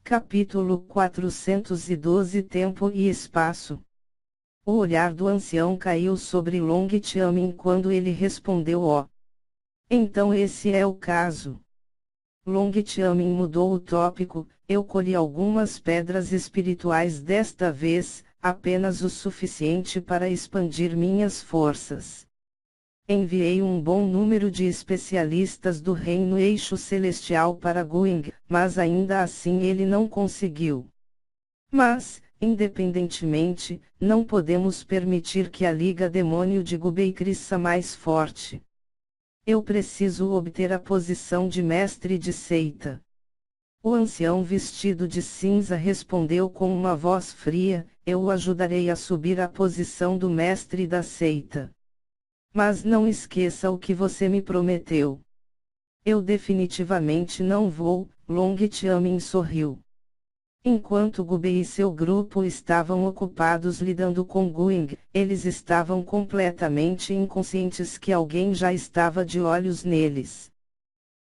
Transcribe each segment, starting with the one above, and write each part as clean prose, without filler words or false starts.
Capítulo 412 Tempo e Espaço. O olhar do ancião caiu sobre Long Xiaomin quando ele respondeu Então esse é o caso. Long Xiaomin mudou o tópico, eu colhi algumas pedras espirituais desta vez, apenas o suficiente para expandir minhas forças. Enviei um bom número de especialistas do Reino Eixo Celestial para Guing, mas ainda assim ele não conseguiu. Mas, independentemente, não podemos permitir que a Liga Demônio de Gubei cresça mais forte. Eu preciso obter a posição de mestre de seita. O ancião vestido de cinza respondeu com uma voz fria, eu o ajudarei a subir à posição do mestre da seita. Mas não esqueça o que você me prometeu. Eu definitivamente não vou, Long Xiaomin sorriu. Enquanto Gubei e seu grupo estavam ocupados lidando com Guing, eles estavam completamente inconscientes que alguém já estava de olhos neles.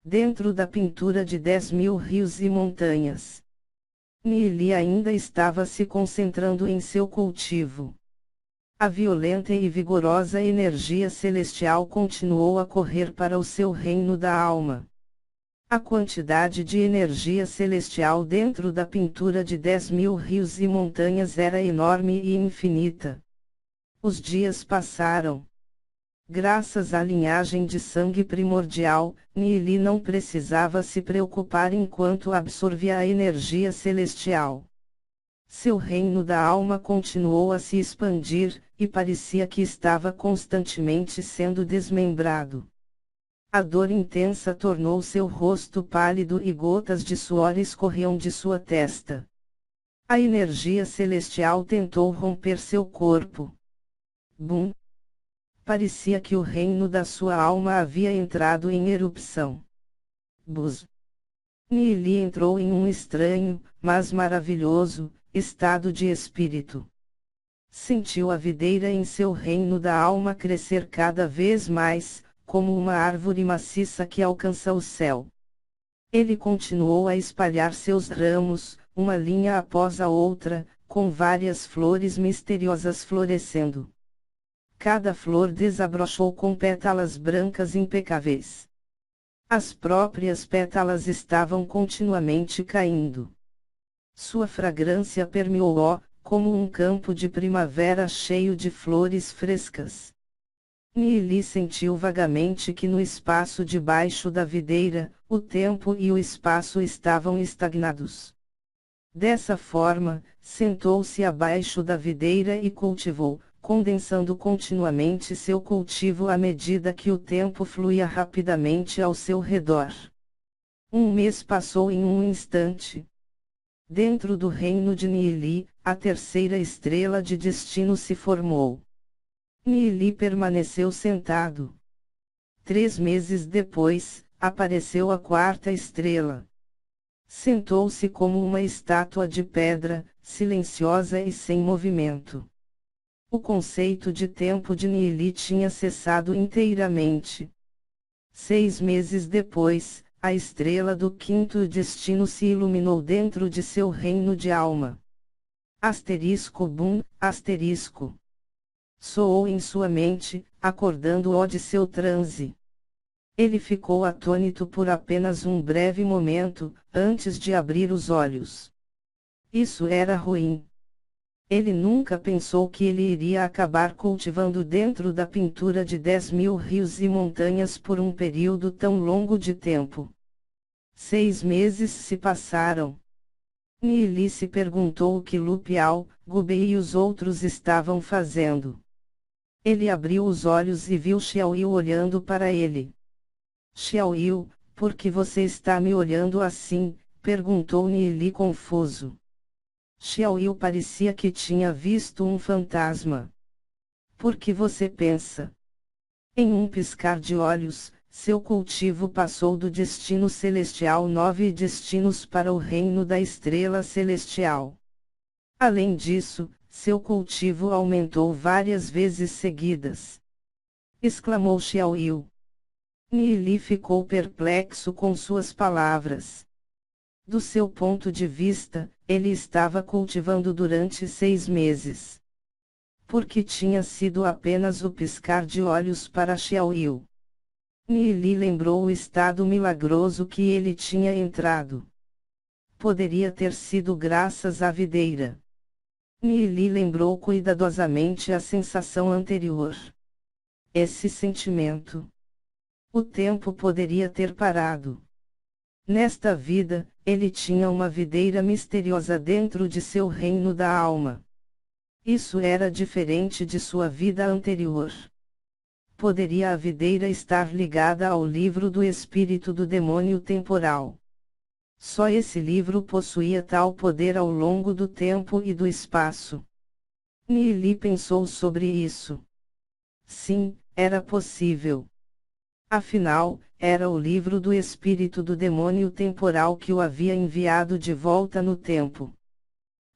Dentro da pintura de 10.000 rios e montanhas. Nili ainda estava se concentrando em seu cultivo. A violenta e vigorosa energia celestial continuou a correr para o seu reino da alma. A quantidade de energia celestial dentro da pintura de 10.000 rios e montanhas era enorme e infinita. Os dias passaram. Graças à linhagem de sangue primordial, Nili não precisava se preocupar enquanto absorvia a energia celestial. Seu reino da alma continuou a se expandir, e parecia que estava constantemente sendo desmembrado. A dor intensa tornou seu rosto pálido e gotas de suor escorriam de sua testa. A energia celestial tentou romper seu corpo. Bum! Parecia que o reino da sua alma havia entrado em erupção. Buzz! Nili entrou em um estranho, mas maravilhoso, estado de espírito. Sentiu a videira em seu reino da alma crescer cada vez mais, como uma árvore maciça que alcança o céu. Ele continuou a espalhar seus ramos, uma linha após a outra, com várias flores misteriosas florescendo. Cada flor desabrochou com pétalas brancas impecáveis. As próprias pétalas estavam continuamente caindo. Sua fragrância permeou como um campo de primavera cheio de flores frescas. Nili sentiu vagamente que no espaço debaixo da videira, o tempo e o espaço estavam estagnados. Dessa forma, sentou-se abaixo da videira e cultivou, condensando continuamente seu cultivo à medida que o tempo fluía rapidamente ao seu redor. Um mês passou em um instante. Dentro do reino de Nili, a terceira estrela de destino se formou. Nili permaneceu sentado. 3 meses depois, apareceu a quarta estrela. Sentou-se como uma estátua de pedra, silenciosa e sem movimento. O conceito de tempo de Nili tinha cessado inteiramente. 6 meses depois, a estrela do quinto destino se iluminou dentro de seu reino de alma. Asterisco bum, asterisco. Soou em sua mente, acordando-o de seu transe. Ele ficou atônito por apenas um breve momento, antes de abrir os olhos. Isso era ruim. Ele nunca pensou que ele iria acabar cultivando dentro da pintura de 10.000 rios e montanhas por um período tão longo de tempo. 6 meses se passaram. Nili se perguntou o que Lu Piao, Gubei e os outros estavam fazendo. Ele abriu os olhos e viu Xiaoyu olhando para ele. Xiaoyu, por que você está me olhando assim? Perguntou Nili confuso. Xiaoyu parecia que tinha visto um fantasma. Por que você pensa? Em um piscar de olhos, seu cultivo passou do destino celestial 9 destinos para o reino da estrela celestial. Além disso, seu cultivo aumentou várias vezes seguidas. Exclamou Xiaoyu. Nili ficou perplexo com suas palavras. Do seu ponto de vista, ele estava cultivando durante 6 meses. Porque tinha sido apenas o piscar de olhos para Xiaoyu. Nili lembrou o estado milagroso que ele tinha entrado. Poderia ter sido graças à videira. Nili lembrou cuidadosamente a sensação anterior. Esse sentimento. O tempo poderia ter parado. Nesta vida, ele tinha uma videira misteriosa dentro de seu reino da alma. Isso era diferente de sua vida anterior. Poderia a videira estar ligada ao livro do espírito do demônio temporal. Só esse livro possuía tal poder ao longo do tempo e do espaço. Nili pensou sobre isso. Sim, era possível. Afinal, era o livro do espírito do demônio temporal que o havia enviado de volta no tempo.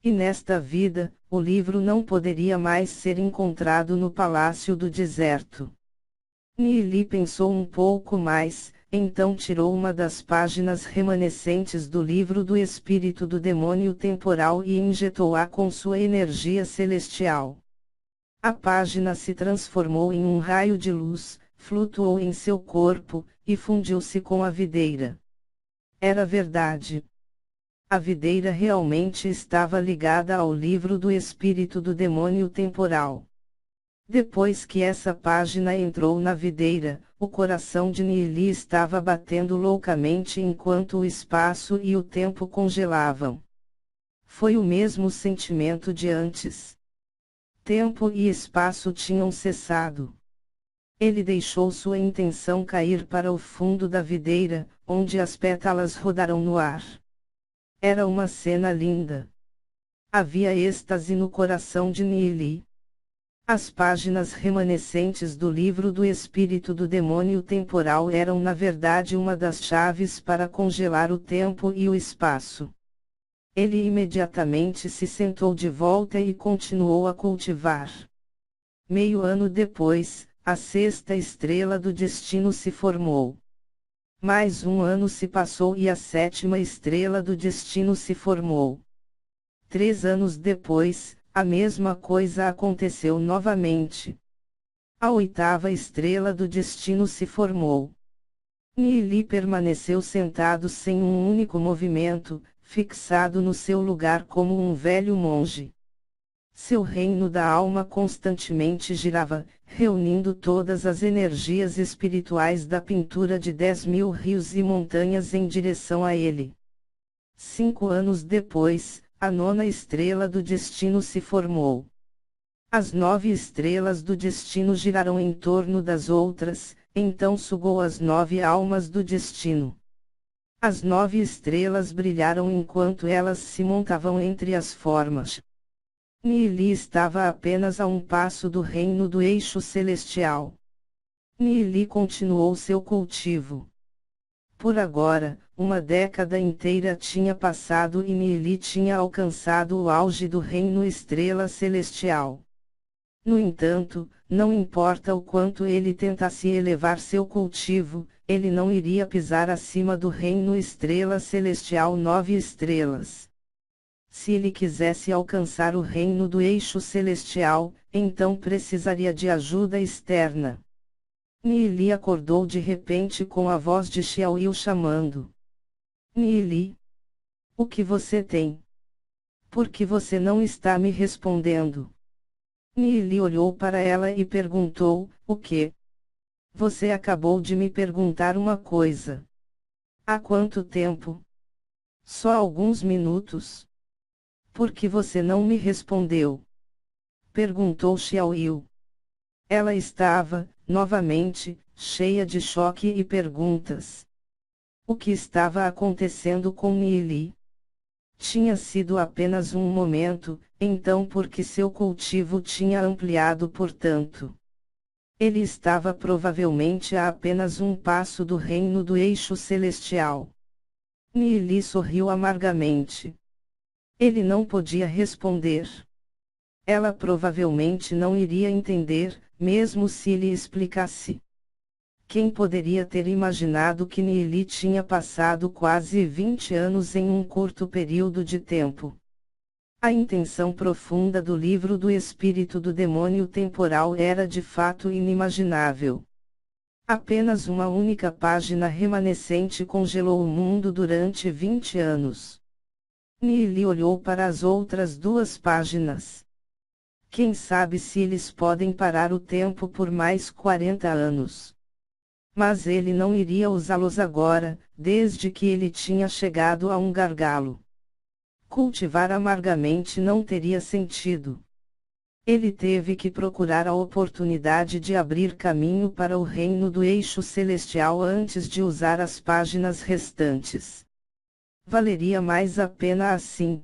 E nesta vida, o livro não poderia mais ser encontrado no palácio do deserto. Nili pensou um pouco mais, então tirou uma das páginas remanescentes do livro do espírito do demônio temporal e injetou-a com sua energia celestial. A página se transformou em um raio de luz, flutuou em seu corpo, e fundiu-se com a videira. Era verdade. A videira realmente estava ligada ao livro do espírito do demônio temporal. Depois que essa página entrou na videira, o coração de Nili estava batendo loucamente enquanto o espaço e o tempo congelavam. Foi o mesmo sentimento de antes. Tempo e espaço tinham cessado. Ele deixou sua intenção cair para o fundo da videira, onde as pétalas rodaram no ar. Era uma cena linda. Havia êxtase no coração de Nili. As páginas remanescentes do livro do espírito do demônio temporal eram na verdade uma das chaves para congelar o tempo e o espaço. Ele imediatamente se sentou de volta e continuou a cultivar. Meio ano depois, a sexta estrela do destino se formou. Mais um ano se passou e a sétima estrela do destino se formou. 3 anos depois, a mesma coisa aconteceu novamente. A oitava estrela do destino se formou. Nili permaneceu sentado sem um único movimento, fixado no seu lugar como um velho monge. Seu reino da alma constantemente girava, reunindo todas as energias espirituais da pintura de 10.000 rios e montanhas em direção a ele. 5 anos depois, a nona estrela do destino se formou. As 9 estrelas do destino giraram em torno das outras, então sugou as 9 almas do destino. As 9 estrelas brilharam enquanto elas se montavam entre as formas. Nili estava apenas a um passo do reino do eixo celestial. Nili continuou seu cultivo. Por agora, uma década inteira tinha passado e Nili tinha alcançado o auge do reino estrela celestial. No entanto, não importa o quanto ele tentasse elevar seu cultivo, ele não iria pisar acima do reino estrela celestial 9 estrelas. Se ele quisesse alcançar o reino do eixo celestial, então precisaria de ajuda externa. Nili acordou de repente com a voz de Xiaoyu chamando. Nili! O que você tem? Por que você não está me respondendo? Nili olhou para ela e perguntou, o quê? Você acabou de me perguntar uma coisa. Há quanto tempo? Só alguns minutos. Por que você não me respondeu? Perguntou Xiaoyu. Ela estava, novamente, cheia de choque e perguntas. O que estava acontecendo com Nili? Tinha sido apenas um momento, então por que seu cultivo tinha ampliado portanto? Ele estava provavelmente a apenas um passo do reino do eixo celestial. Nili sorriu amargamente. Ele não podia responder. Ela provavelmente não iria entender, mesmo se lhe explicasse. Quem poderia ter imaginado que Neeli tinha passado quase 20 anos em um curto período de tempo? A intenção profunda do livro do espírito do demônio temporal era de fato inimaginável. Apenas uma única página remanescente congelou o mundo durante 20 anos. Neeli olhou para as outras 2 páginas. Quem sabe se eles podem parar o tempo por mais 40 anos. Mas ele não iria usá-los agora, desde que ele tinha chegado a um gargalo. Cultivar amargamente não teria sentido. Ele teve que procurar a oportunidade de abrir caminho para o reino do eixo celestial antes de usar as páginas restantes. Valeria mais a pena assim.